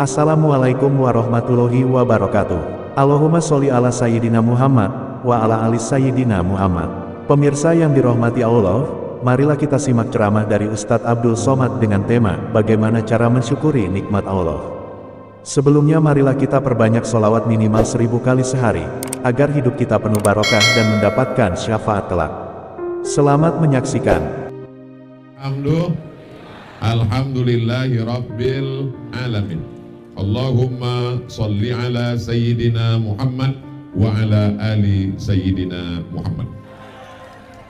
Assalamualaikum warahmatullahi wabarakatuh. Allahumma sholli ala Sayyidina Muhammad, wa ala ali Sayyidina Muhammad. Pemirsa yang dirahmati Allah, marilah kita simak ceramah dari Ustadz Abdul Somad dengan tema, bagaimana cara mensyukuri nikmat Allah. Sebelumnya marilah kita perbanyak sholawat minimal 1000 kali sehari, agar hidup kita penuh barokah dan mendapatkan syafaat kelak. Selamat menyaksikan. Alhamdulillahi Rabbil Alamin. Allahumma salli ala Sayyidina Muhammad wa ala ali Sayyidina Muhammad.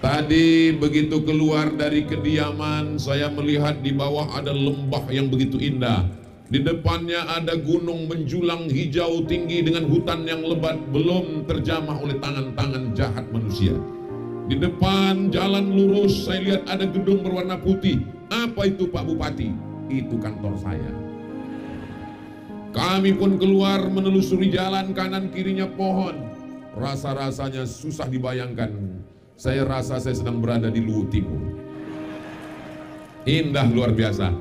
Tadi begitu keluar dari kediaman, saya melihat di bawah ada lembah yang begitu indah. Di depannya ada gunung menjulang hijau tinggi dengan hutan yang lebat belum terjamah oleh tangan-tangan jahat manusia. Di depan jalan lurus saya lihat ada gedung berwarna putih. Apa itu Pak Bupati? Itu kantor saya. Kami pun keluar menelusuri jalan, kanan kirinya pohon. Rasa-rasanya susah dibayangkan. Saya rasa saya sedang berada di Luwu Timur. Indah luar biasa.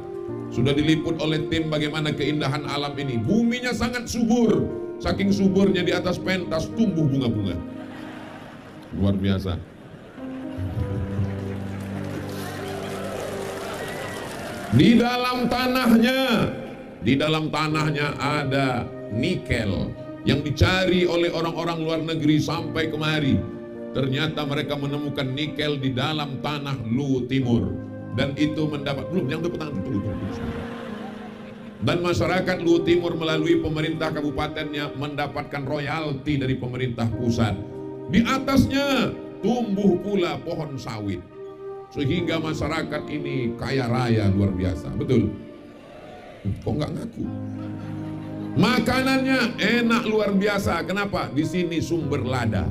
Sudah diliput oleh tim bagaimana keindahan alam ini. Buminya sangat subur. Saking suburnya di atas pentas tumbuh bunga-bunga. Luar biasa. Di dalam tanahnya ada nikel yang dicari oleh orang-orang luar negeri sampai kemari. Ternyata mereka menemukan nikel di dalam tanah Luwu Timur, dan itu mendapat dan masyarakat Luwu Timur melalui pemerintah kabupatennya mendapatkan royalti dari pemerintah pusat. Di atasnya tumbuh pula pohon sawit. Sehingga masyarakat ini kaya raya luar biasa, betul? Kok nggak ngaku? Makanannya enak luar biasa. Kenapa? Di sini sumber lada.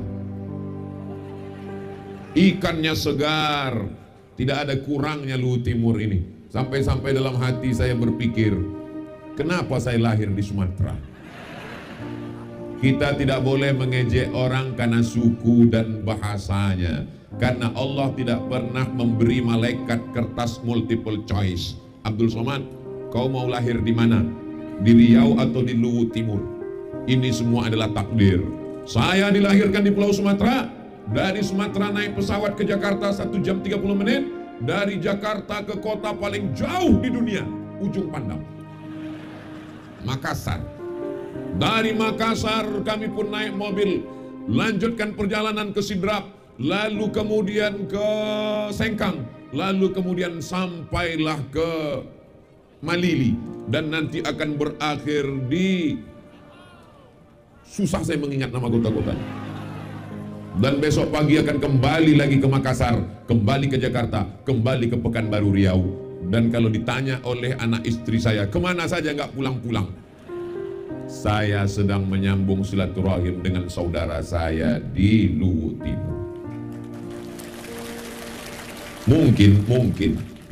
Ikannya segar, tidak ada kurangnya Luwu Timur ini. Sampai-sampai dalam hati saya berpikir, kenapa saya lahir di Sumatera? Kita tidak boleh mengejek orang karena suku dan bahasanya. Karena Allah tidak pernah memberi malaikat kertas multiple choice. Abdul Somad, kau mau lahir di mana? Di Riau atau di Luwu Timur? Ini semua adalah takdir. Saya dilahirkan di Pulau Sumatera. Dari Sumatera naik pesawat ke Jakarta 1 jam 30 menit. Dari Jakarta ke kota paling jauh di dunia, Ujung Pandang, Makassar. Dari Makassar kami pun naik mobil, lanjutkan perjalanan ke Sidrap. Lalu kemudian ke Sengkang, lalu kemudian sampailah ke Malili, dan nanti akan berakhir di, susah saya mengingat nama kota-kota. Dan besok pagi akan kembali lagi ke Makassar, kembali ke Jakarta, kembali ke Pekanbaru Riau. Dan kalau ditanya oleh anak istri saya, kemana saja nggak pulang-pulang? Saya sedang menyambung silaturahim dengan saudara saya di Luwu Timur.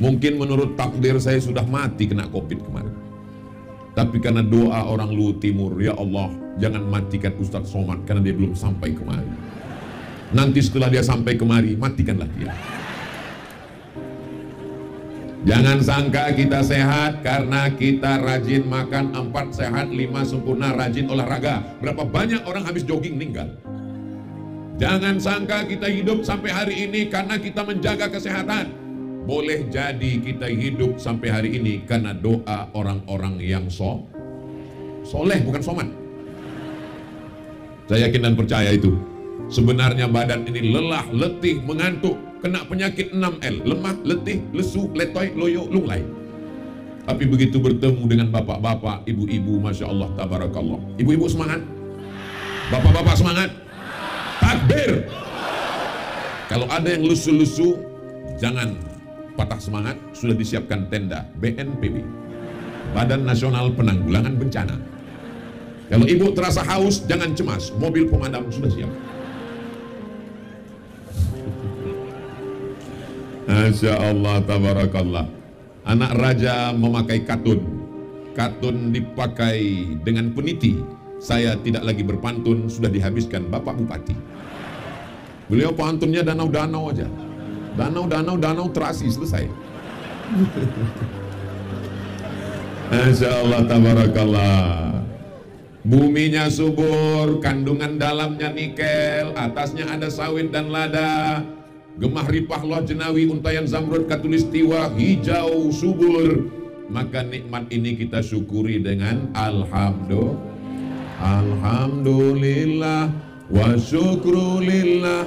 Mungkin menurut takdir saya sudah mati kena COVID kemarin. Tapi karena doa orang Luwu Timur, ya Allah, jangan matikan Ustadz Somad karena dia belum sampai kemari. Nanti setelah dia sampai kemari, matikanlah dia. Jangan sangka kita sehat karena kita rajin makan 4 sehat 5 sempurna, rajin olahraga. Berapa banyak orang habis jogging meninggal. Jangan sangka kita hidup sampai hari ini karena kita menjaga kesehatan. Boleh jadi kita hidup sampai hari ini karena doa orang-orang yang soleh, bukan somat. Saya yakin dan percaya itu. Sebenarnya badan ini lelah, letih, mengantuk, kena penyakit 6L, lemah, letih, lesu, letoy, loyo, lunglai. Tapi begitu bertemu dengan bapak-bapak, ibu-ibu, Masya Allah, tabarakallah. Ibu-ibu semangat, bapak-bapak semangat. Takbir. Kalau ada yang lusu-lusu, jangan patah semangat. Sudah disiapkan tenda BNPB, Badan Nasional Penanggulangan Bencana. Kalau ibu terasa haus, jangan cemas, mobil pemadam sudah siap. Masya Allah, tabarakallah. Anak raja memakai katun. Katun dipakai dengan peniti. Saya tidak lagi berpantun, sudah dihabiskan Bapak Bupati. Beliau pantunnya danau-danau aja. Danau terasi, selesai. Masya Allah, tabarakallah. Buminya subur, kandungan dalamnya nikel, atasnya ada sawit dan lada. Gemah ripah loh jenawi, untayan zamrud katulistiwa, hijau subur. Maka nikmat ini kita syukuri dengan alhamdulillah wa syukrulillah.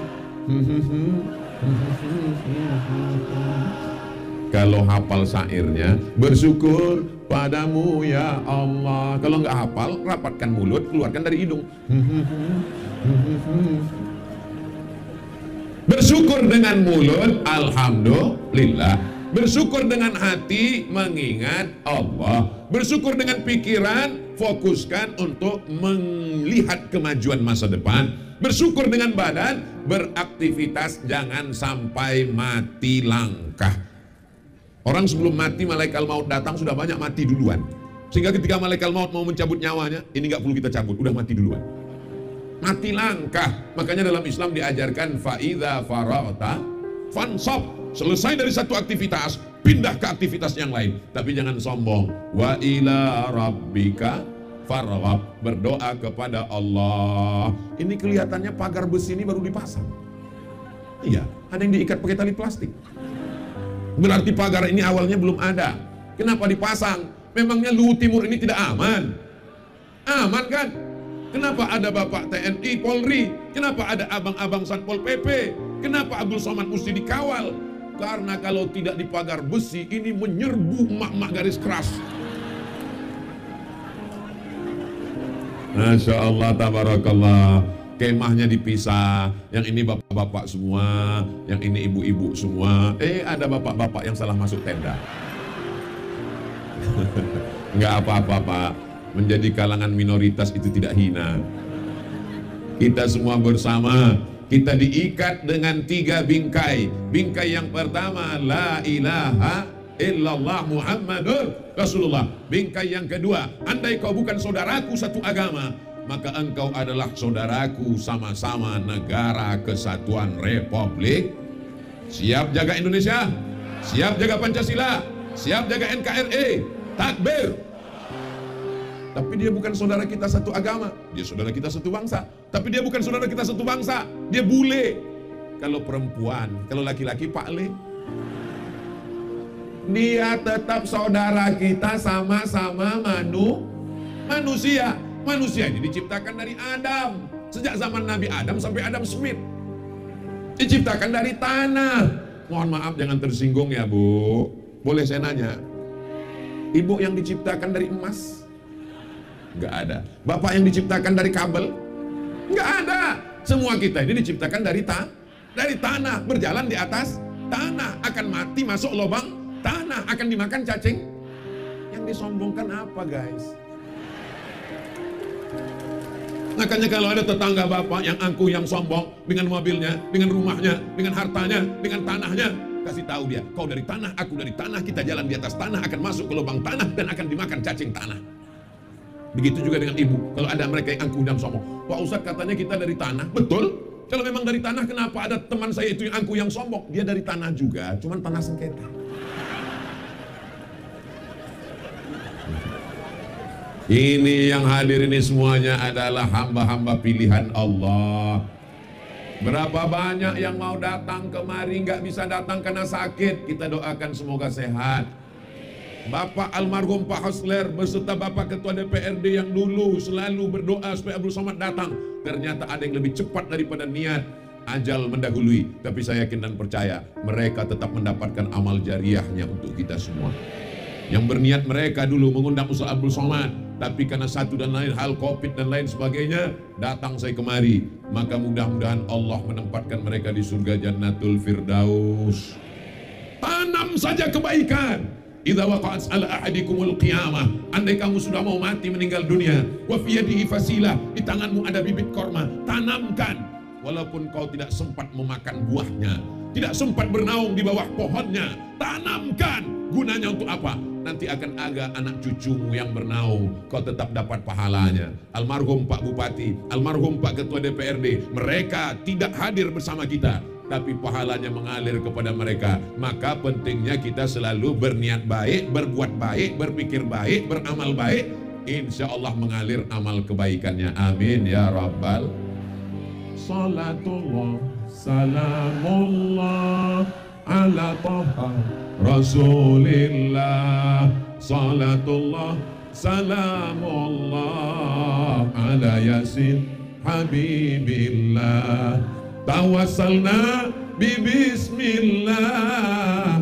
Kalau hafal syairnya, bersyukur padamu ya Allah. Kalau nggak hafal, rapatkan mulut, keluarkan dari hidung. Bersyukur dengan mulut, alhamdulillah. Bersyukur dengan hati, mengingat Allah. Bersyukur dengan pikiran, fokuskan untuk melihat kemajuan masa depan. Bersyukur dengan badan, beraktivitas, jangan sampai mati langkah. Orang sebelum mati, malaikat maut datang sudah banyak mati duluan. Sehingga ketika malaikat maut mau mencabut nyawanya, ini nggak perlu kita cabut, udah mati duluan. Mati langkah. Makanya dalam Islam diajarkan fa'idha faragta fansab. Selesai dari satu aktivitas, pindah ke aktivitas yang lain. Tapi jangan sombong. Wa ila rabbika farghab. Berdoa kepada Allah. Ini kelihatannya pagar besi ini baru dipasang. Iya, ada yang diikat pakai tali plastik. Berarti pagar ini awalnya belum ada. Kenapa dipasang? Memangnya Luhut Timur ini tidak aman? Aman kan? Kenapa ada Bapak TNI, Polri? Kenapa ada abang-abang Satpol PP? Kenapa Abdul Somad mesti dikawal? Karena kalau tidak di pagar besi, ini menyerbu emak-emak garis keras. Masya Allah, tabarakallah. Kemahnya dipisah, yang ini bapak-bapak semua, yang ini ibu-ibu semua. Ada bapak-bapak yang salah masuk tenda. Enggak apa-apa Pak, menjadi kalangan minoritas itu tidak hina. Kita semua bersama, kita diikat dengan 3 bingkai. Bingkai yang pertama, la ilaha illallah Muhammadur Rasulullah. Bingkai yang kedua, andai kau bukan saudaraku satu agama, maka engkau adalah saudaraku, sama-sama negara kesatuan Republik. Siap jaga Indonesia, siap jaga Pancasila, siap jaga NKRI, takbir. Tapi dia bukan saudara kita satu agama, dia saudara kita satu bangsa. Tapi dia bukan saudara kita satu bangsa, dia bule. Kalau perempuan, kalau laki-laki Pak Le. Dia tetap saudara kita, sama-sama manusia. Manusia ini diciptakan dari Adam. Sejak zaman Nabi Adam sampai Adam Smith. Diciptakan dari tanah. Mohon maaf jangan tersinggung ya Bu. Boleh saya nanya? Ibu yang diciptakan dari emas? Enggak ada. Bapak yang diciptakan dari kabel? Enggak ada. Semua kita ini diciptakan dari tanah. Berjalan di atas tanah. Akan mati masuk lubang tanah. Akan dimakan cacing. Yang disombongkan apa guys? Makanya kalau ada tetangga bapak yang angkuh, yang sombong dengan mobilnya, dengan rumahnya, dengan hartanya, dengan tanahnya, kasih tahu dia, kau dari tanah, aku dari tanah, kita jalan di atas tanah, akan masuk ke lubang tanah dan akan dimakan cacing tanah. Begitu juga dengan ibu. Kalau ada mereka yang angkuh dan sombong, Pak Ustadz katanya kita dari tanah. Betul. Kalau memang dari tanah, kenapa ada teman saya itu yang angkuh yang sombong? Dia dari tanah juga, cuman tanah sengketa. Ini yang hadir ini semuanya adalah hamba-hamba pilihan Allah. Berapa banyak yang mau datang kemari nggak bisa datang karena sakit. Kita doakan semoga sehat. Bapak almarhum Pak Hosler beserta Bapak Ketua DPRD yang dulu selalu berdoa supaya Abdul Somad datang. Ternyata ada yang lebih cepat daripada niat. Ajal mendahului. Tapi saya yakin dan percaya mereka tetap mendapatkan amal jariahnya untuk kita semua. Yang berniat mereka dulu mengundang Ustaz Abdul Somad, tapi karena satu dan lain hal, Covid dan lain sebagainya, datang saya kemari. Maka mudah-mudahan Allah menempatkan mereka di surga Jannatul Firdaus. Tanam saja kebaikan. Idza waqa'at ala ahadikumul qiyamah. Andai kamu sudah mau mati meninggal dunia, wa fi yadihi fasilah, di tanganmu ada bibit korma, tanamkan. Walaupun kau tidak sempat memakan buahnya, tidak sempat bernaung di bawah pohonnya, tanamkan. Gunanya untuk apa? Nanti akan ada anak cucumu yang bernaung, kau tetap dapat pahalanya. Almarhum Pak Bupati, almarhum Pak Ketua DPRD, mereka tidak hadir bersama kita, tapi pahalanya mengalir kepada mereka. Maka pentingnya kita selalu berniat baik, berbuat baik, berpikir baik, beramal baik. Insya Allah mengalir amal kebaikannya. Amin ya Rabbal. Salatullah, salamullah ala taha Rasulillah. Salatullah, salamullah ala yasin habibillah. Tawassalna bismillah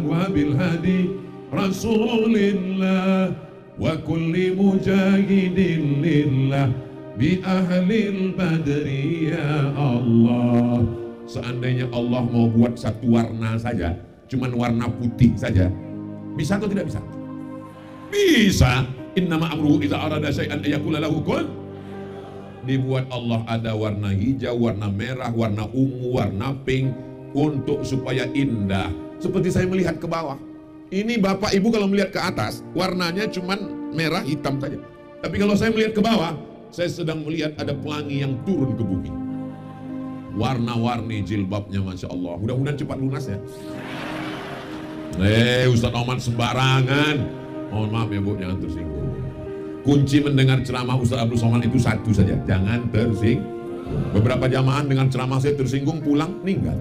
wa bil hadi Rasulillah wa kulli mujahidin lillah bi ahlil badri ya Allah. Seandainya Allah mau buat satu warna saja, cuman warna putih saja, bisa atau tidak bisa? Bisa. Innama amruhu idza arada syai'an ayaqula lahu kun. Dibuat Allah ada warna hijau, warna merah, warna ungu, warna pink untuk supaya indah. Seperti saya melihat ke bawah. Ini Bapak Ibu kalau melihat ke atas, warnanya cuman merah hitam saja. Tapi kalau saya melihat ke bawah, saya sedang melihat ada pelangi yang turun ke bumi. Warna-warni jilbabnya, Masya Allah. Mudah-mudahan cepat lunas ya. Ustadz Omar sembarangan. Mohon maaf ya Bu, jangan tersinggung. Kunci mendengar ceramah Ustadz Abdul Somad itu satu saja, jangan tersinggung. Beberapa jamaah dengan ceramah saya tersinggung, pulang meninggal.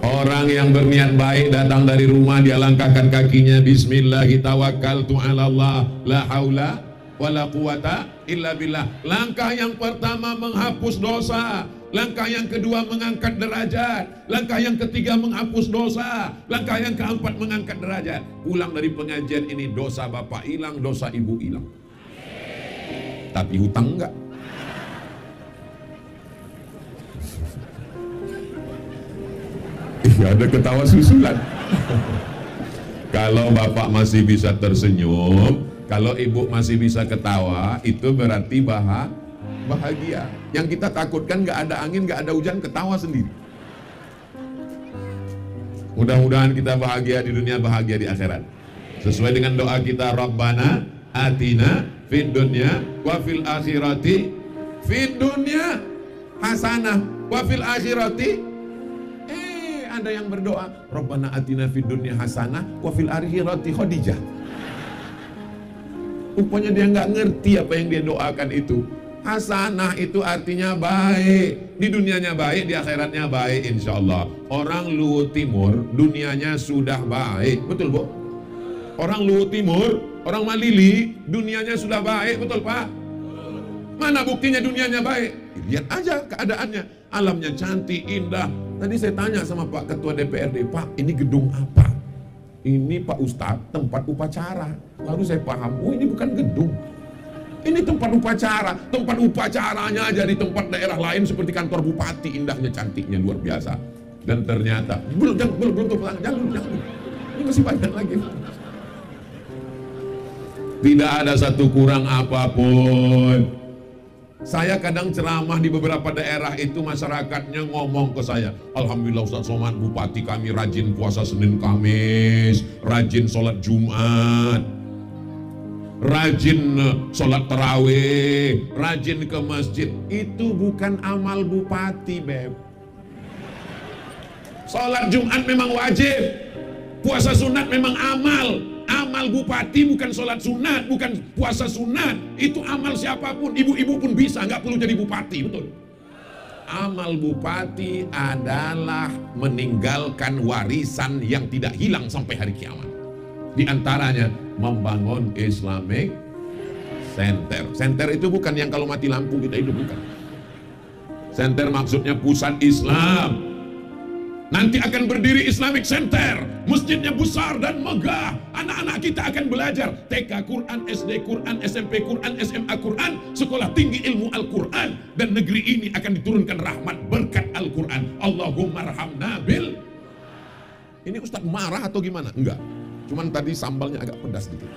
Orang yang berniat baik datang dari rumah, dia langkahkan kakinya, Bismillahirrahmanirrahim, Allah, la haula wala quwata illa billah. Langkah yang pertama menghapus dosa, langkah yang kedua mengangkat derajat, langkah yang ketiga menghapus dosa, langkah yang keempat mengangkat derajat. Pulang dari pengajian ini, dosa bapak hilang, dosa ibu hilang. Tapi hutang enggak. Ada ketawa susulan. Kalau bapak masih bisa tersenyum, kalau ibu masih bisa ketawa, itu berarti bahagia. Yang kita takutkan nggak ada angin, nggak ada hujan, ketawa sendiri. Mudah-mudahan kita bahagia di dunia, bahagia di akhirat. Sesuai dengan doa kita, Rabbana atina fid dunya wa fil akhirati, fid dunya hasanah wa fil akhirati. Ada yang berdoa, Rabbana atina fid dunya hasanah wa fil akhirati Khadijah. Rupanya dia nggak ngerti apa yang dia doakan itu. Hasanah itu artinya baik, di dunianya baik, di akhiratnya baik, insya Allah. Orang Luwu Timur dunianya sudah baik, betul Bu? Orang Luwu Timur, orang Malili dunianya sudah baik, betul Pak? Mana buktinya dunianya baik? Lihat aja keadaannya, alamnya cantik, indah. Tadi saya tanya sama Pak Ketua DPRD, Pak, ini gedung apa? Ini Pak Ustadz, tempat upacara. Lalu saya paham, oh ini bukan gedung. Ini tempat upacara. Tempat upacaranya aja di tempat daerah lain seperti kantor bupati, indahnya, cantiknya, luar biasa. Dan ternyata, belum jangan. Ini masih banyak lagi. Tidak ada satu kurang apapun. Saya kadang ceramah di beberapa daerah itu, masyarakatnya ngomong ke saya, Alhamdulillah Ustaz Somad, bupati kami rajin puasa Senin Kamis, rajin sholat Jumat, rajin sholat tarawih, rajin ke masjid. Itu bukan amal bupati, Beb. Sholat Jumat memang wajib, puasa sunat memang amal. Amal bupati bukan sholat sunat, bukan puasa sunat. Itu amal siapapun, ibu-ibu pun bisa, nggak perlu jadi bupati, betul. Amal bupati adalah meninggalkan warisan yang tidak hilang sampai hari kiamat. Di antaranya membangun Islamic Center. Center itu bukan yang kalau mati lampu kita hidup, bukan. Center maksudnya pusat Islam. Nanti akan berdiri Islamic Center, masjidnya besar dan megah. Anak-anak kita akan belajar TK Quran, SD Quran, SMP Quran, SMA Quran, sekolah tinggi ilmu Al-Quran. Dan negeri ini akan diturunkan rahmat berkat Al-Quran. Allahumma rahamna bil. Ini Ustadz marah atau gimana? Enggak, cuman tadi sambalnya agak pedas dikit.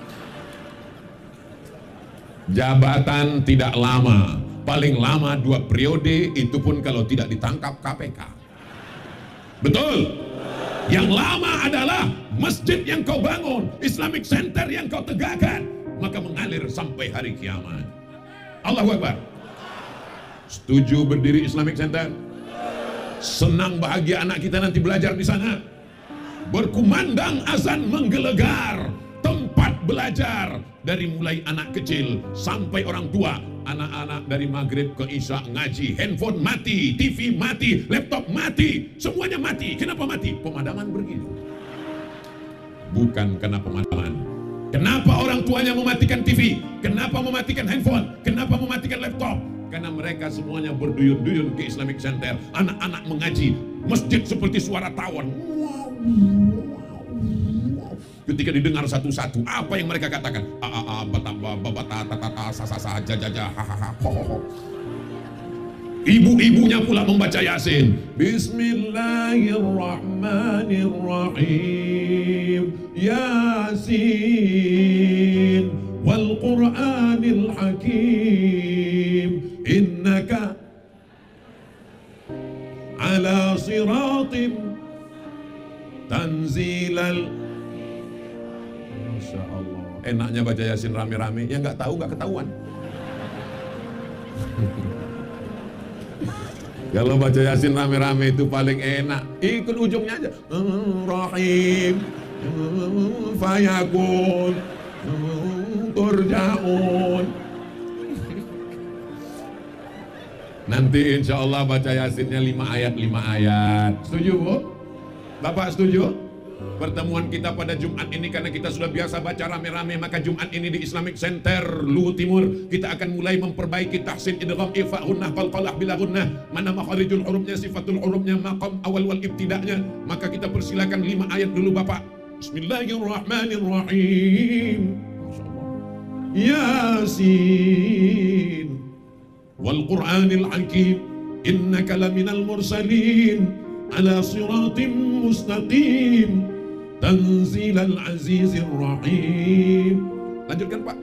Jabatan tidak lama, paling lama 2 periode, itu pun kalau tidak ditangkap KPK. Betul. Yang lama adalah masjid yang kau bangun, Islamic Center yang kau tegakkan, maka mengalir sampai hari kiamat. Allahu Akbar. Setuju berdiri Islamic Center? Senang bahagia anak kita nanti belajar di sana. Berkumandang azan menggelegar tempat belajar dari mulai anak kecil sampai orang tua. Anak-anak dari maghrib ke isya ngaji, handphone mati, TV mati, laptop mati, semuanya mati. Kenapa mati? Pemadaman begitu. Bukan karena pemadaman. Kenapa orang tuanya mematikan TV? Kenapa mematikan handphone? Kenapa mematikan laptop? Karena mereka semuanya berduyun-duyun ke Islamic Center. Anak-anak mengaji, masjid seperti suara tawon. Ketika didengar satu-satu, apa yang mereka katakan? Ibu-ibunya pula membaca Yasin. Bismillahirrahmanirrahim. Yasin wal Qur'anil Hakim. Innaka ala siratim tanzilal. Masya Allah. Enaknya baca Yasin rame-rame, yang nggak tahu nggak ketahuan. Kalau baca Yasin rame-rame itu paling enak. Ikut ujungnya aja. Rahim, fayakun, turja'un. Nanti insya Allah baca Yasinnya 5 ayat. Setuju Bu? Bapak setuju? Pertemuan kita pada Jumat ini, karena kita sudah biasa baca rame-rame, maka Jumat ini di Islamic Center Luhut Timur kita akan mulai memperbaiki tahsin, idgham, ifa, gunnah, qalqalah bila gunnah. Mana makharijul hurufnya, sifatul hurufnya, maqam awal wal ibtida'nya. Maka kita persilakan 5 ayat dulu Bapak. Bismillahirrahmanirrahim. Yasin wal Qur'anil Hakim. Innaka laminal mursalin ala siratim mustaqim tanzilal azizir rahim. Lanjutkan Pak.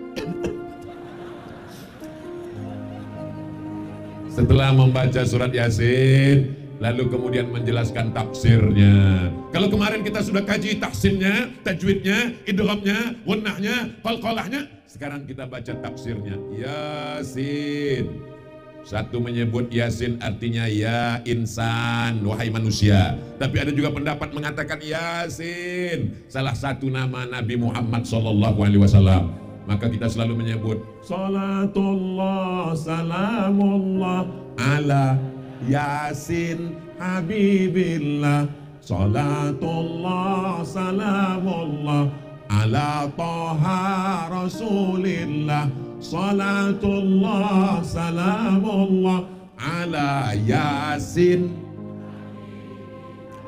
Setelah membaca surat Yasin, lalu kemudian menjelaskan tafsirnya. Kalau kemarin kita sudah kaji tafsirnya, tajwidnya, idghamnya, gunnahnya, qalqalahnya, sekarang kita baca tafsirnya. Yasin. Satu menyebut Yasin artinya ya insan, wahai manusia. Tapi ada juga pendapat mengatakan Yasin salah satu nama Nabi Muhammad SAW. Maka kita selalu menyebut salatullah salamullah ala Yasin habibillah. Salatullah salamullah ala Taha Rasulillah. Salatullah salamullah ala Yasin.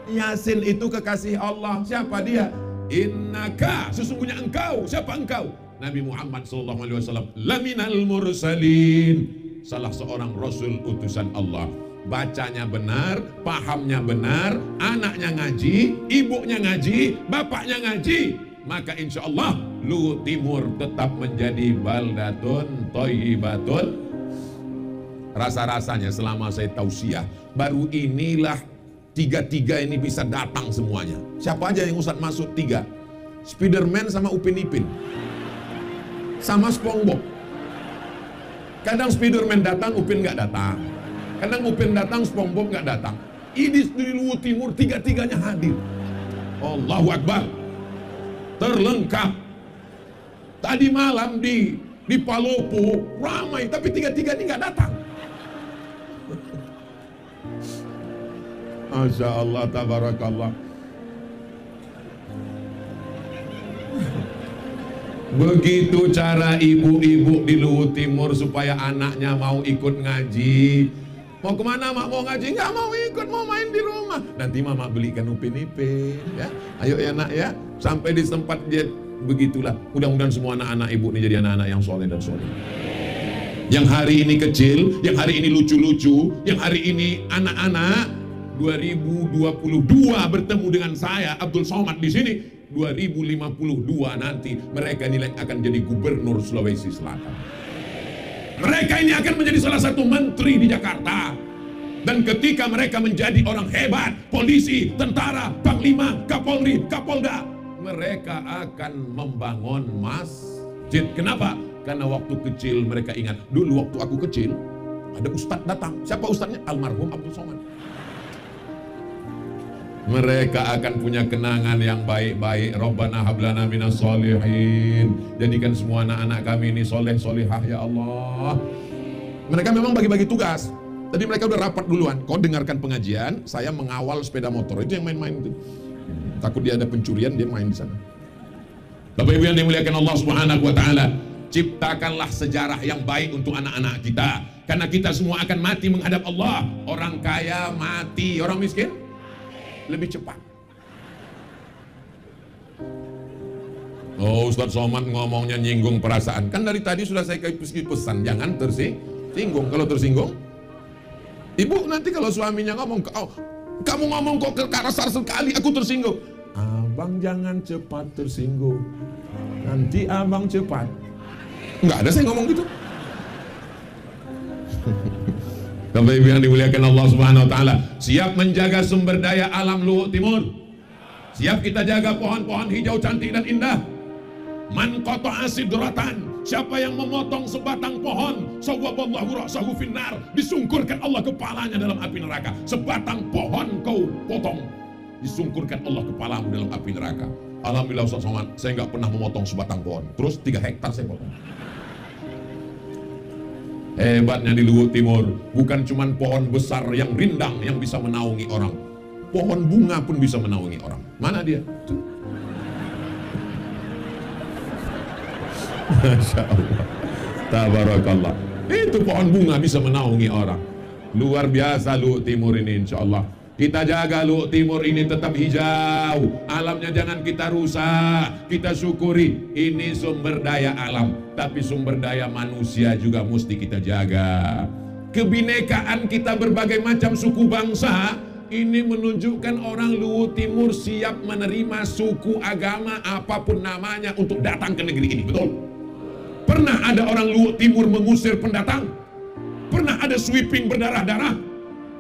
Yasin itu kekasih Allah. Siapa dia? Innaka, sesungguhnya engkau. Siapa engkau? Nabi Muhammad SAW. Laminal mursalin, salah seorang rasul utusan Allah. Bacanya benar, pahamnya benar, anaknya ngaji, ibunya ngaji, bapaknya ngaji, maka insya Allah Luhut Timur tetap menjadi baldatun thayyibatun. Rasa-rasanya selama saya tausiah, baru inilah tiga-tiga ini bisa datang semuanya. Siapa aja yang Ustadz masuk 3? Spiderman sama Upin Ipin sama SpongeBob. Kadang Spiderman datang, Upin nggak datang. Kadang Upin datang, SpongeBob nggak datang. Ini di Luhut Timur tiga-tiganya hadir. Allahu Akbar. Terlengkap. Tadi malam di Palopo ramai, tapi tiga-tiga ini nggak datang. Masya Allah, tabarakallah. Begitu cara ibu-ibu di Luhut Timur supaya anaknya mau ikut ngaji. Mau kemana mak? Mau ngaji? Nggak mau ikut, mau main di rumah. Nanti mama belikan Upin Ipin ya. Ayo ya nak ya. Sampai di tempat dia begitulah. Mudah-mudahan semua anak-anak ibu ini jadi anak-anak yang soleh dan soleh. Yang hari ini kecil, yang hari ini lucu-lucu, yang hari ini anak-anak. 2022 bertemu dengan saya Abdul Somad di sini. 2052 nanti mereka nilai akan jadi gubernur Sulawesi Selatan. Mereka ini akan menjadi salah satu menteri di Jakarta. Dan ketika mereka menjadi orang hebat, polisi, tentara, panglima, kapolri, kapolda, mereka akan membangun masjid. Kenapa? Karena waktu kecil mereka ingat, dulu waktu aku kecil, Ada ustadz datang. Siapa ustadznya? Almarhum Abdul Somad. Mereka akan punya kenangan yang baik-baik. Rabbana hablana minas solihin. Jadikan semua anak-anak kami ini soleh solihah ya Allah. Mereka memang bagi-bagi tugas. Tadi mereka udah rapat duluan. Kau dengarkan pengajian, saya mengawal sepeda motor. Itu yang main-main itu. Takut dia ada pencurian, dia main di sana. Bapak Ibu yang dimuliakan Allah Subhanahu wa taala, ciptakanlah sejarah yang baik untuk anak-anak kita. Karena kita semua akan mati menghadap Allah. Orang kaya mati, orang miskin lebih cepat. Oh, Ustadz Somad ngomongnya nyinggung perasaan. Kan dari tadi sudah saya kasih pesan, jangan tersinggung. Kalau tersinggung, ibu nanti kalau suaminya ngomong, oh, kamu ngomong kok kasar sekali, aku tersinggung. Abang jangan cepat tersinggung, nanti abang cepat. Enggak ada saya ngomong gitu. Bapak Ibu yang dimuliakan Allah Subhanahu wa taala, siap menjaga sumber daya alam Luhut Timur. Siap kita jaga pohon-pohon hijau cantik dan indah. Man qata'a sidratan, siapa yang memotong sebatang pohon, sawwaballahu ra'sahu finnar, disungkurkan Allah kepalanya dalam api neraka. Sebatang pohon kau potong, disungkurkan Allah kepalamu dalam api neraka. Alhamdulillah Ustaz Somad, saya nggak pernah memotong sebatang pohon. Terus 3 hektar saya potong. Hebatnya di Luhut Timur, bukan cuma pohon besar yang rindang yang bisa menaungi orang, pohon bunga pun bisa menaungi orang. Mana dia? Tuh. Masya Allah, tabarakallah. Itu pohon bunga bisa menaungi orang. Luar biasa Luhut Timur ini, insya Allah. Kita jaga Luhut Timur ini tetap hijau. Alamnya jangan kita rusak. Kita syukuri. Ini sumber daya alam. Tapi sumber daya manusia juga mesti kita jaga. Kebinekaan kita berbagai macam suku bangsa. Ini menunjukkan orang Luhut Timur siap menerima suku agama apapun namanya untuk datang ke negeri ini. Betul? Pernah ada orang Luhut Timur mengusir pendatang? Pernah ada sweeping berdarah-darah?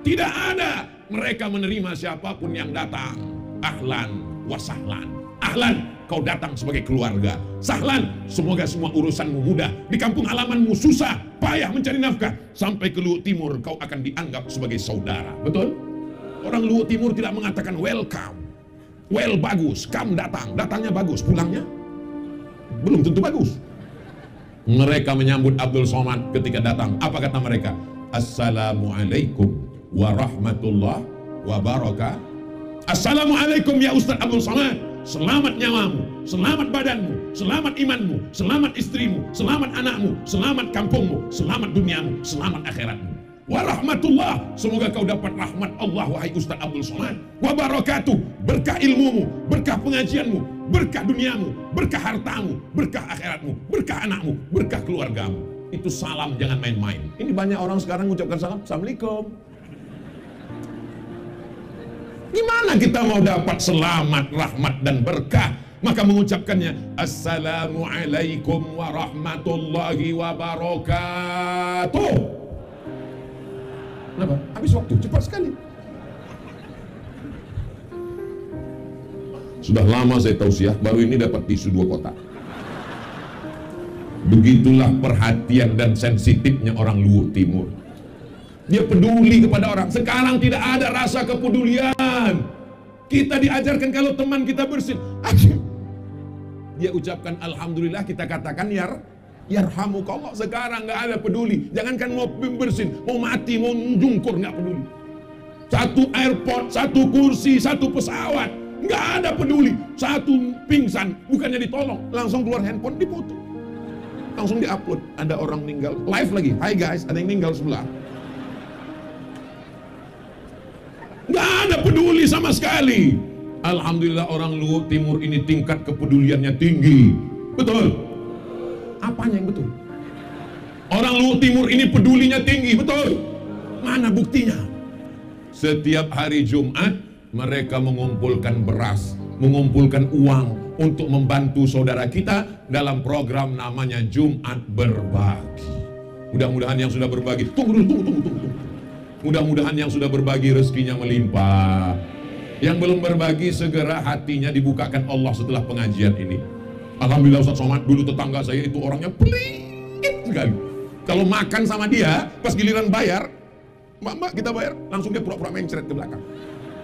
Tidak ada. Mereka menerima siapapun yang datang. Ahlan wa sahlan. Ahlan, kau datang sebagai keluarga. Sahlan, semoga semua urusanmu mudah. Di kampung halamanmu susah, payah mencari nafkah. Sampai ke Luhut Timur kau akan dianggap sebagai saudara. Betul? Orang Luhut Timur tidak mengatakan welcome. Well, bagus, kamu datang. Datangnya bagus, pulangnya belum tentu bagus. Mereka menyambut Abdul Somad ketika datang. Apa kata mereka? Assalamualaikum warahmatullahi wabarakatuh. Assalamualaikum ya Ustaz Abdul Somad. Selamat nyawamu, selamat badanmu, selamat imanmu, selamat istrimu, selamat anakmu, selamat kampungmu, selamat duniamu, selamat akhiratmu. Warahmatullah, semoga kau dapat rahmat Allah wahai Ustaz Abdul Somad. Wabarakatuh, berkah ilmumu, berkah pengajianmu, berkah duniamu, berkah hartamu, berkah akhiratmu, berkah anakmu, berkah keluargamu. Itu salam, jangan main-main. Ini banyak orang sekarang mengucapkan salam, Assalamualaikum. Gimana kita mau dapat selamat, rahmat dan berkah? Maka mengucapkannya Assalamualaikum warahmatullahi wabarakatuh. Kenapa? Habis waktu, cepat sekali. Sudah lama saya tausiah, baru ini dapat tisu 2 kotak. Begitulah perhatian dan sensitifnya orang Luhut Timur. Dia peduli kepada orang. Sekarang tidak ada rasa kepedulian. Kita diajarkan kalau teman kita bersin, dia ucapkan Alhamdulillah, kita katakan yarhamukallah. Sekarang nggak ada peduli. Jangankan mau bersin, mau mati, mau jungkur, nggak peduli. Satu airport, satu kursi, satu pesawat, nggak ada peduli. Satu pingsan, bukannya ditolong, langsung keluar handphone, dipoto, langsung diupload. Ada orang meninggal, live lagi. Hai guys, ada yang meninggal sebelah. Nggak ada peduli sama sekali. Alhamdulillah orang Luhut Timur ini tingkat kepeduliannya tinggi. Betul? Apanya yang betul? Orang Luhut Timur ini pedulinya tinggi. Betul? Mana buktinya? Setiap hari Jumat mereka mengumpulkan beras, mengumpulkan uang untuk membantu saudara kita dalam program namanya Jumat Berbagi. Mudah-mudahan yang sudah berbagi, tunggu. Mudah-mudahan yang sudah berbagi rezekinya melimpah. Yang belum berbagi segera hatinya dibukakan Allah setelah pengajian ini. Alhamdulillah Ustaz Somad, dulu tetangga saya itu orangnya pelit sekali. Kalau makan sama dia, pas giliran bayar, mbak kita bayar, langsung dia pura-pura mencret ke belakang.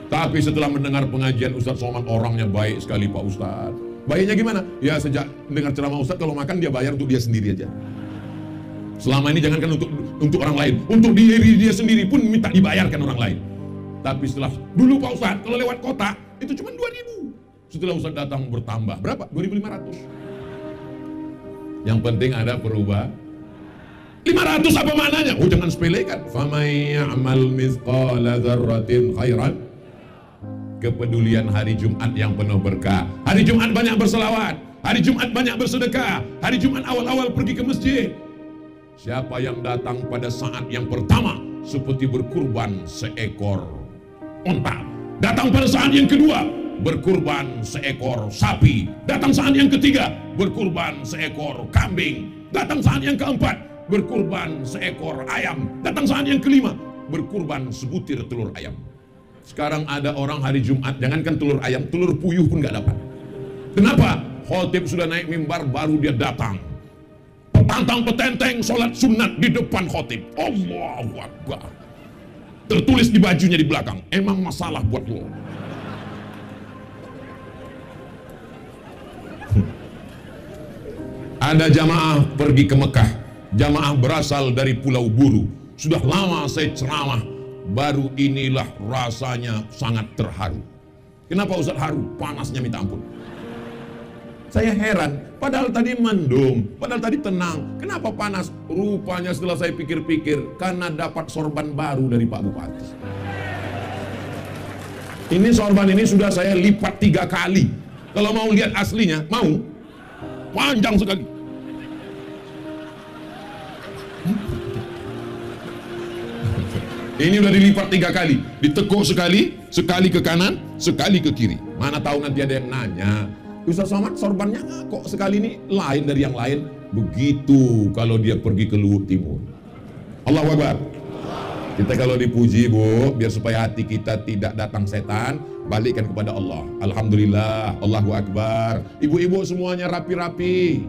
Tapi setelah mendengar pengajian Ustadz Somad, orangnya baik sekali Pak Ustadz. Baiknya gimana? Ya sejak dengar ceramah Ustadz, kalau makan dia bayar untuk dia sendiri aja. Selama ini jangankan untuk orang lain, untuk diri dia sendiri pun minta dibayarkan orang lain. Tapi setelah dulu Pak Ustadz, kalau lewat kota itu cuma 2.000. Setelah Ustadz datang bertambah berapa? 2.500. Yang penting ada perubahan. 500 apa maknanya? Oh jangan sepelekan. Famay ya'mal mithqala dzarratin khairan. Kepedulian hari Jumat yang penuh berkah. Hari Jumat banyak berselawat, hari Jumat banyak bersedekah, hari Jumat awal-awal pergi ke masjid. Siapa yang datang pada saat yang pertama seperti berkurban seekor unta, datang pada saat yang kedua berkurban seekor sapi, datang saat yang ketiga berkurban seekor kambing, datang saat yang keempat berkurban seekor ayam, datang saat yang kelima berkurban sebutir telur ayam. Sekarang ada orang hari Jumat, jangankan telur ayam, telur puyuh pun gak dapat. Kenapa? Khotib sudah naik mimbar, baru dia datang. Petantang petenteng, sholat sunat di depan khotib. Allahu Akbar. Tertulis di bajunya di belakang, emang masalah buat lo. Ada jamaah pergi ke Mekah. Jamaah berasal dari Pulau Buru. Sudah lama saya ceramah, baru inilah rasanya sangat terharu. Kenapa Ustaz haru? Panasnya minta ampun. Saya heran, padahal tadi mendung, padahal tadi tenang. Kenapa panas? Rupanya setelah saya pikir-pikir, karena dapat sorban baru dari Pak Bupati. Ini sorban ini sudah saya lipat 3 kali. Kalau mau lihat aslinya, mau? Panjang sekali. Ini udah dilipat 3 kali, ditekuk sekali, sekali ke kanan, sekali ke kiri. Mana tahu nanti ada yang nanya, Ustaz Somad sorbannya kok sekali ini lain dari yang lain? Begitu kalau dia pergi ke Luhut Timur. Allahu Akbar. Kita kalau dipuji Bu, biar supaya hati kita tidak datang setan, balikkan kepada Allah. Alhamdulillah, Allahu Akbar. Ibu-ibu semuanya rapi-rapi.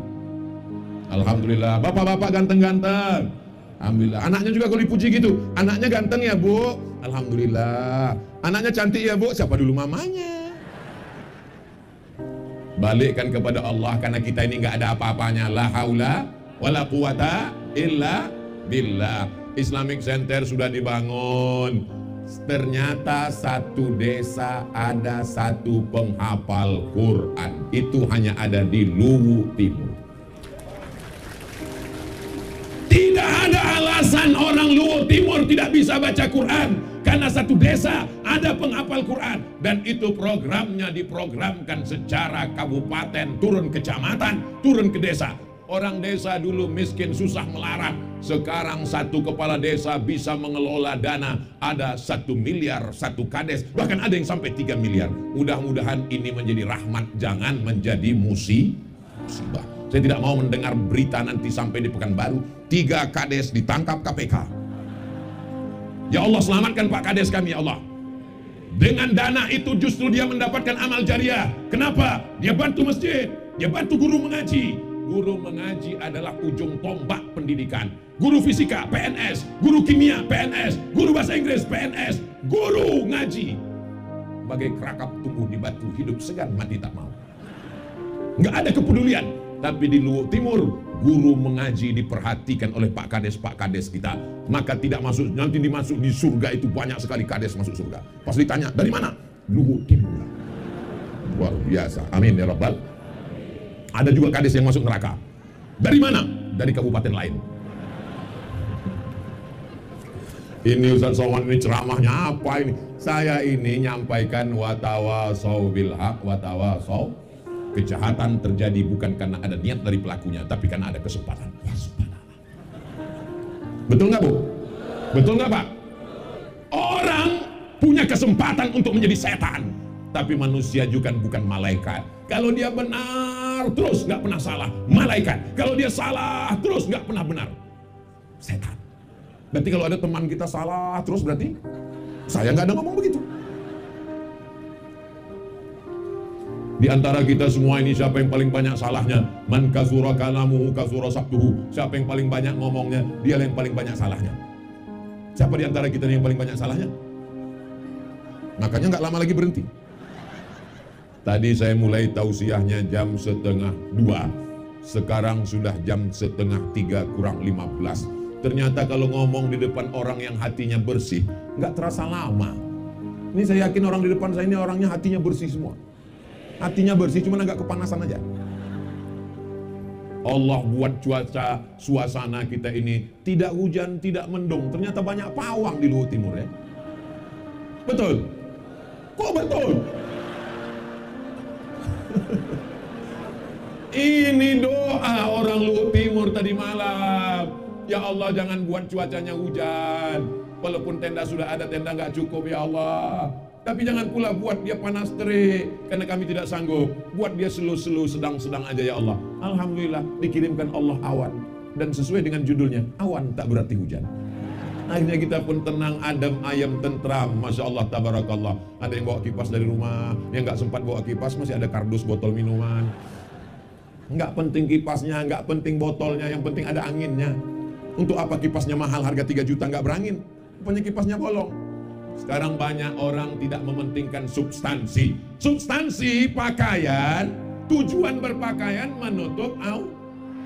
Alhamdulillah. Bapak-bapak ganteng-ganteng. Alhamdulillah. Anaknya juga kalau dipuji gitu, anaknya ganteng ya Bu, alhamdulillah. Anaknya cantik ya Bu, siapa dulu mamanya? Balikkan kepada Allah, karena kita ini nggak ada apa-apanya. La haula wala quwata illa billah. Islamic Center sudah dibangun. Ternyata satu desa ada satu penghafal Quran. Itu hanya ada di Luwu Timur. Tidak ada alasan orang Luwu Timur tidak bisa baca Quran, karena satu desa ada penghafal Quran, dan itu programnya diprogramkan secara kabupaten, turun kecamatan, turun ke desa. Orang desa dulu miskin susah melarat, sekarang satu kepala desa bisa mengelola dana ada 1 miliar, 1 kades, bahkan ada yang sampai 3 miliar. Mudah-mudahan ini menjadi rahmat, jangan menjadi musibah. Saya tidak mau mendengar berita nanti sampai di Pekanbaru 3 kades ditangkap KPK. Ya Allah, selamatkan Pak Kades kami ya Allah. Dengan dana itu justru dia mendapatkan amal jariah. Kenapa? Dia bantu masjid, dia bantu guru mengaji. Guru mengaji adalah ujung tombak pendidikan. Guru fisika PNS, guru kimia PNS, guru bahasa Inggris PNS, guru ngaji. Bagai kerakap tumbuh di batu, hidup segan mati tak mau. Nggak ada kepedulian. Tapi di Luwu Timur, guru mengaji diperhatikan oleh Pak Kades kita. Maka tidak masuk, nanti dimasuk di surga itu banyak sekali kades masuk surga. Pas ditanya, dari mana? Luwu Timur. Luar biasa. Amin ya Rabbal. Ada juga kades yang masuk neraka. Dari mana? Dari kabupaten lain. Ini Ustaz Somad ini ceramahnya apa ini? Saya ini nyampaikan watawasau bil haq, watawasau. Kejahatan terjadi bukan karena ada niat dari pelakunya, tapi karena ada kesempatan. Betul nggak Bu? Betul nggak Pak? Orang punya kesempatan untuk menjadi setan, tapi manusia juga bukan malaikat. Kalau dia benar terus nggak pernah salah, malaikat. Kalau dia salah terus nggak pernah benar, setan. Berarti kalau ada teman kita salah terus, berarti saya nggak ada ngomong begitu. Di antara kita semua ini siapa yang paling banyak salahnya? Man kasura kalamuhu kasura sabtuhu. Siapa yang paling banyak ngomongnya, dia yang paling banyak salahnya. Siapa di antara kita yang paling banyak salahnya? Makanya nggak lama lagi berhenti. Tadi saya mulai tausiahnya jam 1:30. Sekarang sudah jam 2:30 kurang 15. Ternyata kalau ngomong di depan orang yang hatinya bersih, nggak terasa lama. Ini saya yakin orang di depan saya ini orangnya hatinya bersih semua. Hatinya bersih, cuma agak kepanasan aja. Allah buat cuaca, suasana kita ini tidak hujan, tidak mendung. Ternyata banyak pawang di Luhut Timur ya. Betul? Kok betul? Ini doa orang Luhut Timur tadi malam. Ya Allah, jangan buat cuacanya hujan. Walaupun tenda sudah ada, tenda nggak cukup ya Allah. Tapi jangan pula buat dia panas terik, karena kami tidak sanggup. Buat dia slow-slow, sedang-sedang aja ya Allah. Alhamdulillah dikirimkan Allah awan. Dan sesuai dengan judulnya, awan tak berarti hujan. Akhirnya kita pun tenang, adem, ayem, tentram. Masya Allah, tabarakallah. Ada yang bawa kipas dari rumah, yang nggak sempat bawa kipas masih ada kardus botol minuman. Nggak penting kipasnya, nggak penting botolnya, yang penting ada anginnya. Untuk apa kipasnya mahal, harga 3 juta nggak berangin? Rupanya kipasnya bolong. Sekarang banyak orang tidak mementingkan substansi. Substansi pakaian, tujuan berpakaian menutup aurat.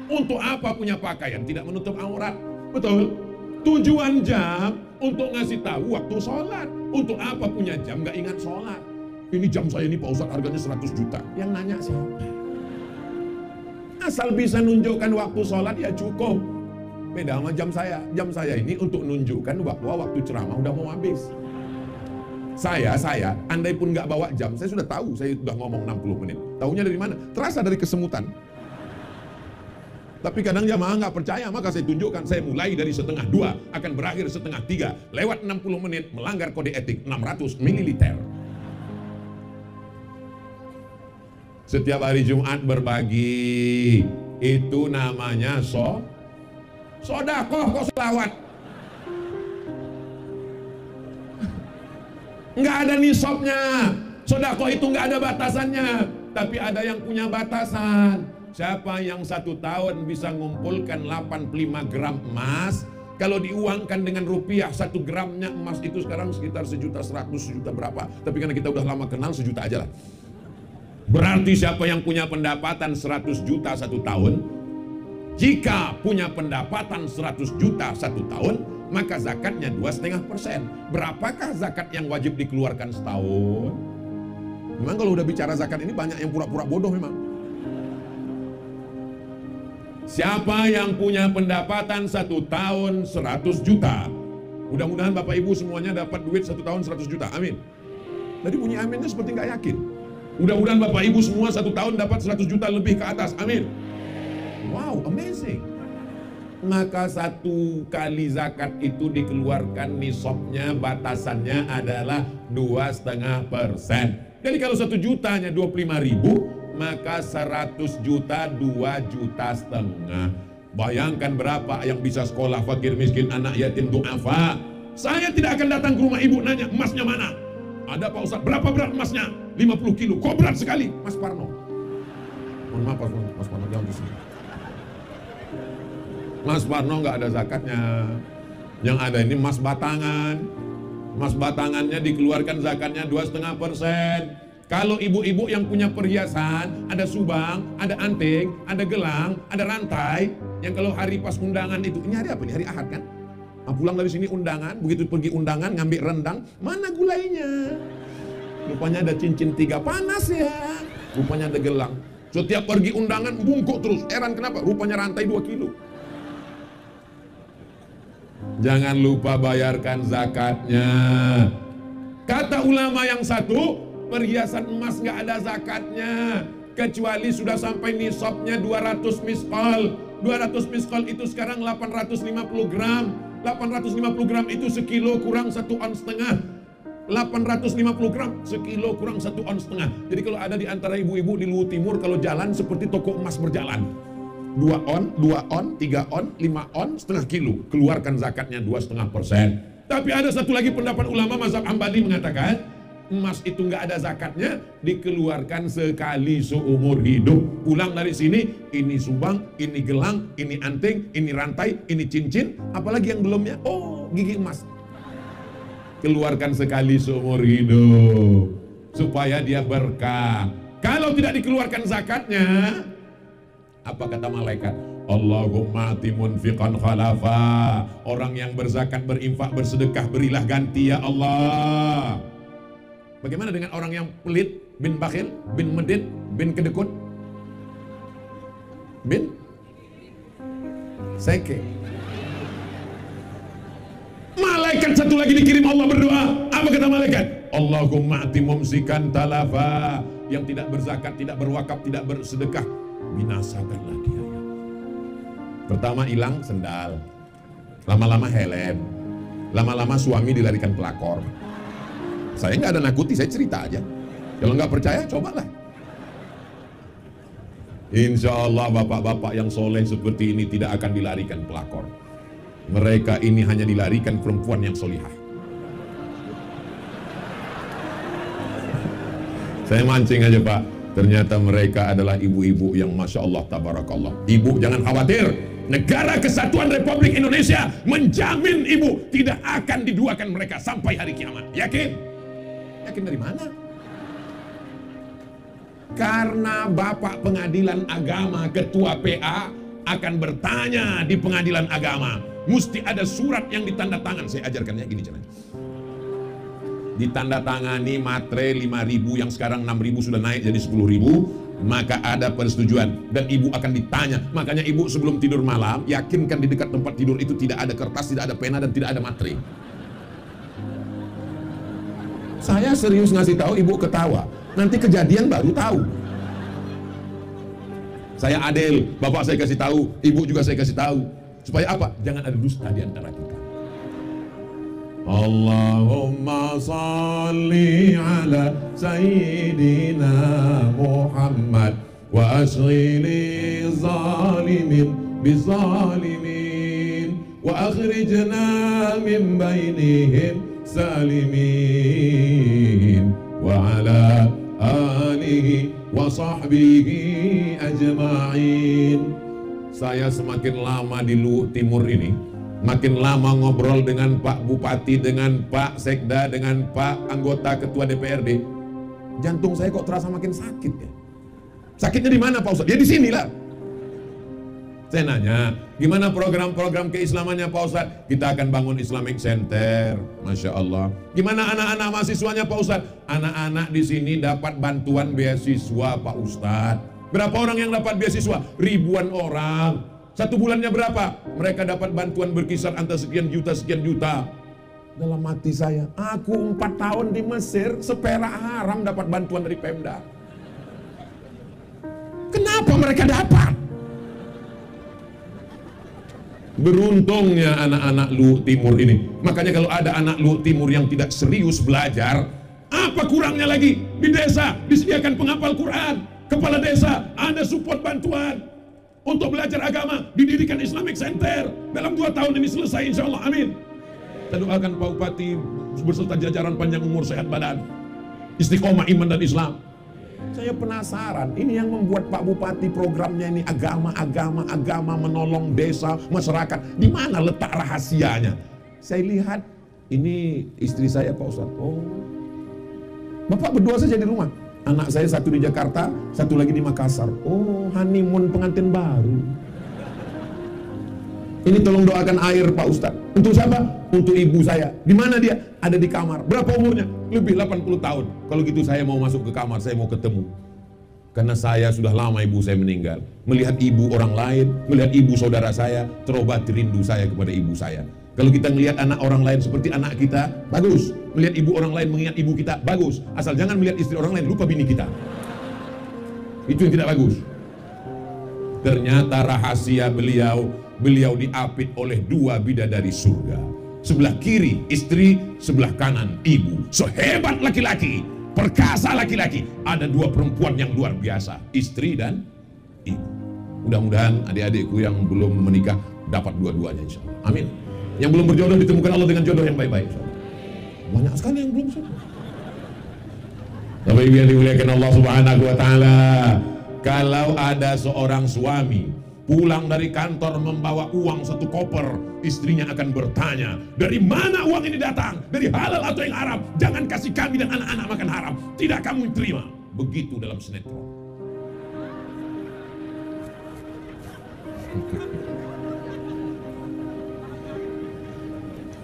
Untuk apa punya pakaian? Tidak menutup aurat. Betul? Tujuan jam untuk ngasih tahu waktu sholat. Untuk apa punya jam nggak ingat sholat? Ini jam saya ini Pak Ustadz harganya 100 juta. Yang nanya siapa? Asal bisa nunjukkan waktu sholat ya cukup. Beda sama jam saya. Jam saya ini untuk nunjukkan bahwa waktu ceramah udah mau habis. Saya, andai pun nggak bawa jam, saya sudah tahu, saya sudah ngomong 60 menit. Tahunya dari mana? Terasa dari kesemutan. Tapi kadang jamaah nggak percaya, maka saya tunjukkan, saya mulai dari 1:30, akan berakhir 2:30. Lewat 60 menit, melanggar kode etik 600 ml. Setiap hari Jumat berbagi, itu namanya sodakoh, kok selawat. Nggak ada nisabnya. Sodakoh itu nggak ada batasannya. Tapi ada yang punya batasan. Siapa yang 1 tahun bisa ngumpulkan 85 gram emas, kalau diuangkan dengan rupiah 1 gramnya emas itu sekarang sekitar 1.100.000, 1 juta berapa. Tapi karena kita udah lama kenal, 1 juta aja lah. Berarti siapa yang punya pendapatan 100 juta 1 tahun, jika punya pendapatan 100 juta 1 tahun, maka zakatnya 2,5%. Berapakah zakat yang wajib dikeluarkan setahun? Memang kalau udah bicara zakat ini banyak yang pura-pura bodoh memang. Siapa yang punya pendapatan 1 tahun 100 juta? Mudah-mudahan Bapak Ibu semuanya dapat duit 1 tahun 100 juta. Amin. Tadi bunyi aminnya seperti nggak yakin. Mudah-mudahan Bapak Ibu semua 1 tahun dapat 100 juta lebih ke atas. Amin. Wow, amazing. Maka 1 kali zakat itu dikeluarkan nisabnya, batasannya adalah 2,5%. Jadi kalau 1 jutanya 25.000, maka 100 juta 2,5 juta. Bayangkan berapa yang bisa sekolah, fakir miskin, anak yatim, du'afa. Saya tidak akan datang ke rumah ibu nanya, emasnya mana? Ada Pak Ustadz, berapa berat emasnya? 50 kilo, kok berat sekali? Mas Parno. Mohon maaf Mas Parno, jangan di sini. Mas Parno nggak ada zakatnya. Yang ada ini emas batangan. Emas batangannya dikeluarkan zakatnya 2,5%. Kalau ibu-ibu yang punya perhiasan, ada subang, ada anting, ada gelang, ada rantai, yang kalau hari pas undangan itu, ini hari apa? Ini hari Ahad kan? Nah, pulang dari sini undangan, begitu pergi undangan ngambil rendang, mana gulainya? Rupanya ada cincin 3, panas ya. Rupanya ada gelang. Setiap pergi undangan bungkuk terus. Heran kenapa? Rupanya rantai 2 kilo. Jangan lupa bayarkan zakatnya. Kata ulama yang satu, perhiasan emas nggak ada zakatnya kecuali sudah sampai nisabnya 200 miskol. 200 miskol itu sekarang 850 gram. 850 gram itu sekilo kurang 1,5 ons. 850 gram sekilo kurang 1,5 ons. Jadi kalau ada di antara ibu-ibu di Luhut Timur, kalau jalan seperti toko emas berjalan. 2 on, 3 on, 5 on, setengah kilo. Keluarkan zakatnya 2,5%. Tapi ada satu lagi pendapat ulama mazhab Hambali mengatakan, emas itu nggak ada zakatnya, dikeluarkan sekali seumur hidup. Pulang dari sini, ini sumbang, ini gelang, ini anting, ini rantai, ini cincin, apalagi yang belumnya, oh gigi emas. Keluarkan sekali seumur hidup supaya dia berkah. Kalau tidak dikeluarkan zakatnya, apa kata malaikat? Allahumma ati munfiqan khalafa. Orang yang berzakat, berinfak, bersedekah, berilah ganti ya Allah. Bagaimana dengan orang yang pelit, bin bakhil, bin medit, bin kedekut, bin seke? Malaikat satu lagi dikirim Allah berdoa. Apa kata malaikat? Allahumma ati mumsikan talafa. Yang tidak berzakat, tidak berwakaf, tidak bersedekah, binasakanlah dia. Pertama hilang sendal, lama-lama helm, lama-lama suami dilarikan pelakor. Saya nggak ada nakuti, saya cerita aja. Kalau nggak percaya, cobalah. Insya Allah bapak-bapak yang soleh seperti ini tidak akan dilarikan pelakor. Mereka ini hanya dilarikan perempuan yang solihah. Saya mancing aja Pak. Ternyata mereka adalah ibu-ibu yang Masya Allah tabarakallah. Ibu jangan khawatir, Negara Kesatuan Republik Indonesia menjamin ibu tidak akan diduakan mereka sampai hari kiamat. Yakin? Yakin dari mana? Karena Bapak Pengadilan Agama, Ketua PA akan bertanya di Pengadilan Agama. Mesti ada surat yang ditandatangan. Saya ajarkannya gini caranya. Ditandatangani matre 5.000 yang sekarang 6.000 sudah naik jadi 10.000, maka ada persetujuan dan ibu akan ditanya. Makanya ibu sebelum tidur malam yakinkan di dekat tempat tidur itu tidak ada kertas, tidak ada pena dan tidak ada matre. Saya serius ngasih tahu, ibu ketawa. Nanti kejadian baru tahu. Saya adil, bapak saya kasih tahu, ibu juga saya kasih tahu. Supaya apa? Jangan ada dusta di antara kita. Allahumma salli ala Sayyidina Muhammad wa ashghili zalimin bizalimin wa akhrijna min bainihim salimin wa ala alihi wa sahbihi ajma'in. Saya semakin lama di Luhut Timur ini, makin lama ngobrol dengan Pak Bupati, dengan Pak Sekda, dengan Pak anggota Ketua DPRD, jantung saya kok terasa makin sakit ya. Sakitnya di mana Pak Ustadz? Ya di sinilah. Saya nanya, gimana program-program keislamannya Pak Ustadz? Kita akan bangun Islamic Center, Masya Allah. Gimana anak-anak mahasiswanya Pak Ustadz? Anak-anak di sini dapat bantuan beasiswa Pak Ustadz. Berapa orang yang dapat beasiswa? Ribuan orang. Satu bulannya berapa? Mereka dapat bantuan berkisar antara sekian juta. Dalam hati saya, aku 4 tahun di Mesir, seperak haram dapat bantuan dari Pemda. Kenapa mereka dapat? Beruntungnya anak-anak Luhut Timur ini. Makanya kalau ada anak Luhut Timur yang tidak serius belajar, apa kurangnya lagi? Di desa disediakan penghafal Quran. Kepala desa ada support bantuan untuk belajar agama, didirikan Islamic Center. Dalam 2 tahun ini selesai insya Allah, amin. Kita doakan Pak Bupati beserta jajaran panjang umur, sehat badan, istiqomah iman dan Islam. Saya penasaran, ini yang membuat Pak Bupati programnya ini agama menolong desa, masyarakat. Di mana letak rahasianya? Saya lihat, ini istri saya Pak Ustadz. Oh, Bapak berdua saja di rumah. Anak saya satu di Jakarta, satu lagi di Makassar. Oh, honeymoon pengantin baru. Ini tolong doakan air Pak Ustadz. Untuk siapa? Untuk ibu saya. Di mana dia? Ada di kamar. Berapa umurnya? Lebih 80 tahun. Kalau gitu saya mau masuk ke kamar, saya mau ketemu. Karena saya sudah lama ibu saya meninggal. Melihat ibu orang lain, melihat ibu saudara saya, terobati rindu saya kepada ibu saya. Kalau kita melihat anak orang lain seperti anak kita, bagus. Melihat ibu orang lain mengingat ibu kita, bagus. Asal jangan melihat istri orang lain, lupa bini kita. Itu yang tidak bagus. Ternyata rahasia beliau diapit oleh 2 bidadari surga. Sebelah kiri istri, sebelah kanan ibu. Sehebat laki-laki, perkasa laki-laki, ada 2 perempuan yang luar biasa, istri dan ibu. Mudah-mudahan adik-adikku yang belum menikah dapat dua-duanya insya Allah. Amin. Yang belum berjodoh ditemukan Allah dengan jodoh yang baik-baik. Banyak sekali yang belum. Bapak Ibu yang dimuliakan Allah Subhanahu wa taala, kalau ada seorang suami pulang dari kantor membawa uang satu koper, istrinya akan bertanya, dari mana uang ini datang? Dari halal atau yang haram? Jangan kasih kami dan anak-anak makan haram. Tidak kamu terima. Begitu dalam sinetron.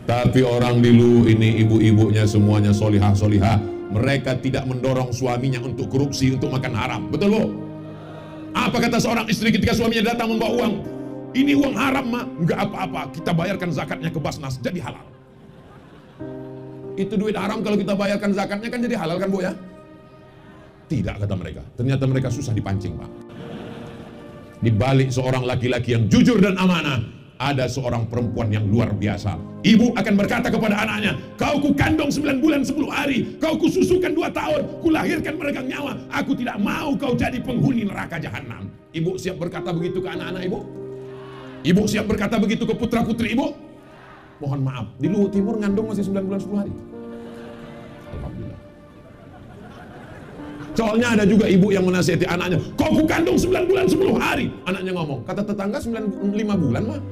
Tapi orang dulu ini ibu-ibunya semuanya solihah-solihah. Mereka tidak mendorong suaminya untuk korupsi, untuk makan haram. Betul bu? Apa kata seorang istri ketika suaminya datang membawa uang? Ini uang haram mak. Enggak apa-apa, kita bayarkan zakatnya ke Basnas, jadi halal. Itu duit haram, kalau kita bayarkan zakatnya kan jadi halal kan bu ya? Tidak kata mereka. Ternyata mereka susah dipancing pak. Di balik seorang laki-laki yang jujur dan amanah, ada seorang perempuan yang luar biasa. Ibu akan berkata kepada anaknya, kau ku kandung 9 bulan 10 hari, kau ku susukan 2 tahun, ku lahirkan meregang nyawa, aku tidak mau kau jadi penghuni neraka jahanam. Ibu siap berkata begitu ke anak-anak ibu? Ibu siap berkata begitu ke putra-putri ibu? Mohon maaf, di Luhut Timur ngandung masih 9 bulan 10 hari. Alhamdulillah. Soalnya ada juga ibu yang menasihati anaknya, kau ku kandung 9 bulan 10 hari. Anaknya ngomong, kata tetangga 5 bulan mah.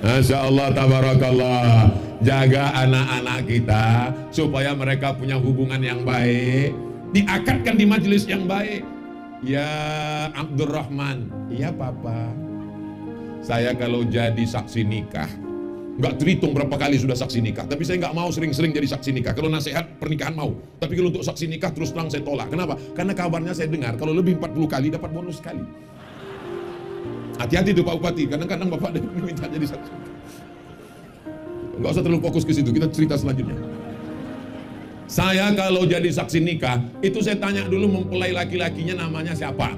Masya Allah, tabarakallah. Jaga anak-anak kita supaya mereka punya hubungan yang baik, diakatkan di majelis yang baik. Ya Abdurrahman, iya papa, saya kalau jadi saksi nikah, nggak terhitung berapa kali sudah saksi nikah, tapi saya nggak mau sering-sering jadi saksi nikah. Kalau nasihat pernikahan mau, tapi kalau untuk saksi nikah terus terang saya tolak. Kenapa? Karena kabarnya saya dengar kalau lebih 40 kali dapat bonus sekali. Hati-hati tuh Pak Bupati, kadang-kadang Bapak minta jadi saksi. Nggak usah terlalu fokus ke situ, kita cerita selanjutnya. Saya kalau jadi saksi nikah, itu saya tanya dulu mempelai laki-lakinya namanya siapa.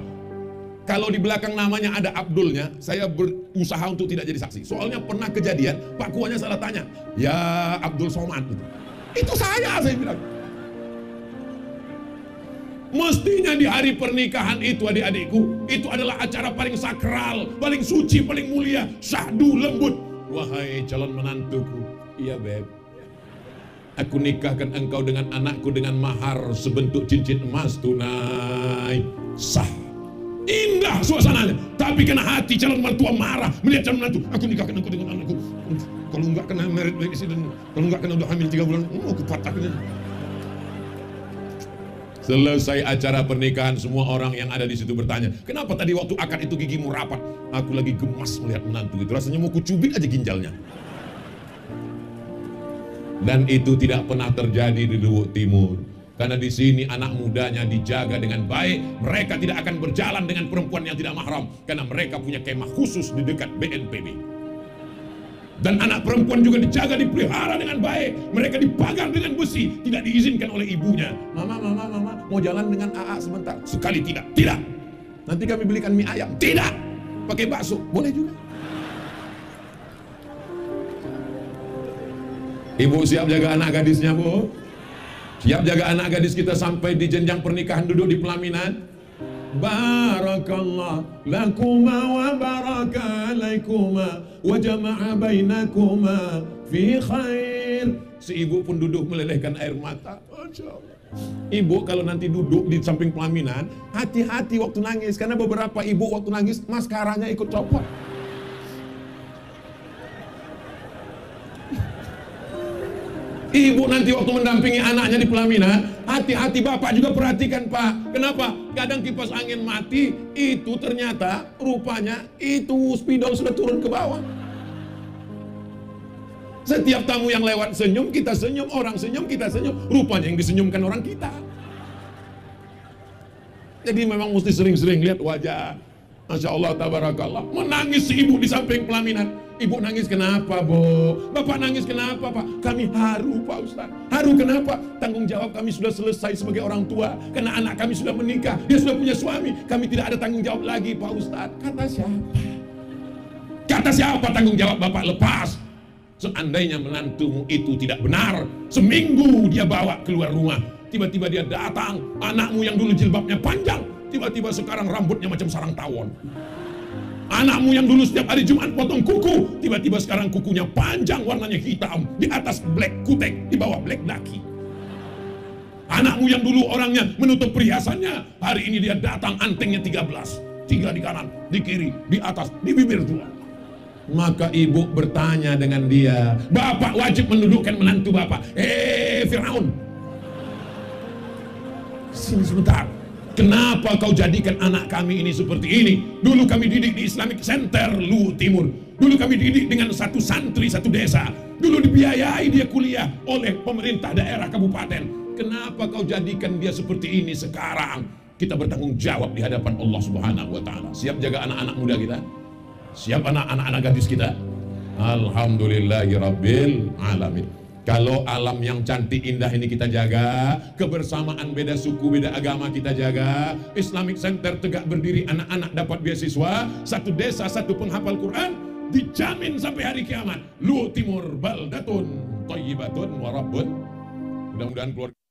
Kalau di belakang namanya ada Abdulnya, saya berusaha untuk tidak jadi saksi. Soalnya pernah kejadian, Pak Kuanya salah tanya, ya Abdul Somad. Itu saya bilang. Mestinya di hari pernikahan itu adik-adikku, itu adalah acara paling sakral, paling suci, paling mulia, syahdu lembut. Wahai calon menantuku, iya beb, aku nikahkan engkau dengan anakku dengan mahar sebentuk cincin emas tunai, sah. Indah suasananya, tapi kena hati calon mertua marah melihat calon menantu. Aku nikahkan engkau dengan anakku. Kalau enggak kena merit accident, kalau enggak kena udah hamil 3 bulan, aku patahkan. Selesai acara pernikahan, semua orang yang ada di situ bertanya, kenapa tadi waktu akad itu gigimu rapat? Aku lagi gemas melihat menantu itu, rasanya mau kucubit aja ginjalnya. Dan itu tidak pernah terjadi di Luhut Timur, karena di sini anak mudanya dijaga dengan baik. Mereka tidak akan berjalan dengan perempuan yang tidak mahram, karena mereka punya kemah khusus di dekat BNPB. Dan anak perempuan juga dijaga, dipelihara dengan baik. Mereka dipagar dengan besi, tidak diizinkan oleh ibunya. Mama, mau jalan dengan AA sebentar. Sekali tidak. Nanti kami belikan mie ayam. Tidak. Pakai bakso, boleh juga. Ibu siap jaga anak gadisnya, Bu? Siap jaga anak gadis kita sampai di jenjang pernikahan, duduk di pelaminan? Barakallah lakuma wa baraka alaikuma wa jama'a bainakuma fi khair. Si ibu pun duduk melelehkan air mata. Masya Allah. Ibu kalau nanti duduk di samping pelaminan, hati-hati waktu nangis, karena beberapa ibu waktu nangis maskaranya ikut copot. Ibu nanti waktu mendampingi anaknya di pelaminan, hati-hati bapak juga perhatikan pak. Kenapa? Kadang kipas angin mati, itu ternyata rupanya itu spidol sudah turun ke bawah. Setiap tamu yang lewat senyum, kita senyum, orang senyum, kita senyum. Rupanya yang disenyumkan orang kita. Jadi memang mesti sering-sering lihat wajah. Masya Allah, tabarakallah. Menangis si ibu di samping pelaminan. Ibu nangis kenapa, Bu? Bapak nangis kenapa, Pak? Kami haru, Pak Ustaz. Haru kenapa? Tanggung jawab kami sudah selesai sebagai orang tua. Karena anak kami sudah menikah, dia sudah punya suami. Kami tidak ada tanggung jawab lagi, Pak Ustaz. Kata siapa? Kata siapa tanggung jawab Bapak? Lepas. Seandainya menantumu itu tidak benar, seminggu dia bawa keluar rumah, tiba-tiba dia datang, anakmu yang dulu jilbabnya panjang, tiba-tiba sekarang rambutnya macam sarang tawon. Anakmu yang dulu setiap hari Jumat potong kuku, tiba-tiba sekarang kukunya panjang, warnanya hitam, di atas black kutek, di bawah black daki. Anakmu yang dulu orangnya menutup perhiasannya, hari ini dia datang antengnya 13, 3 di kanan, di kiri, di atas, di bibir 2. Maka ibu bertanya dengan dia, bapak wajib mendudukkan menantu bapak. Firaun, sini sebentar. Kenapa kau jadikan anak kami ini seperti ini? Dulu kami didik di Islamic Center Luwu Timur. Dulu kami didik dengan satu santri, satu desa. Dulu dibiayai dia kuliah oleh pemerintah daerah kabupaten. Kenapa kau jadikan dia seperti ini sekarang? Kita bertanggung jawab di hadapan Allah Subhanahu wa Ta'ala. Siap jaga anak-anak muda kita? Siap anak-anak gadis kita? Alhamdulillahirabbil alamin. Kalau alam yang cantik indah ini kita jaga, kebersamaan beda suku, beda agama kita jaga, Islamic Center tegak berdiri, anak-anak dapat beasiswa, satu desa, satu penghafal Quran, dijamin sampai hari kiamat. Luwu Timur baldatun thayyibatun wa rabbun. Mudah-mudahan keluarga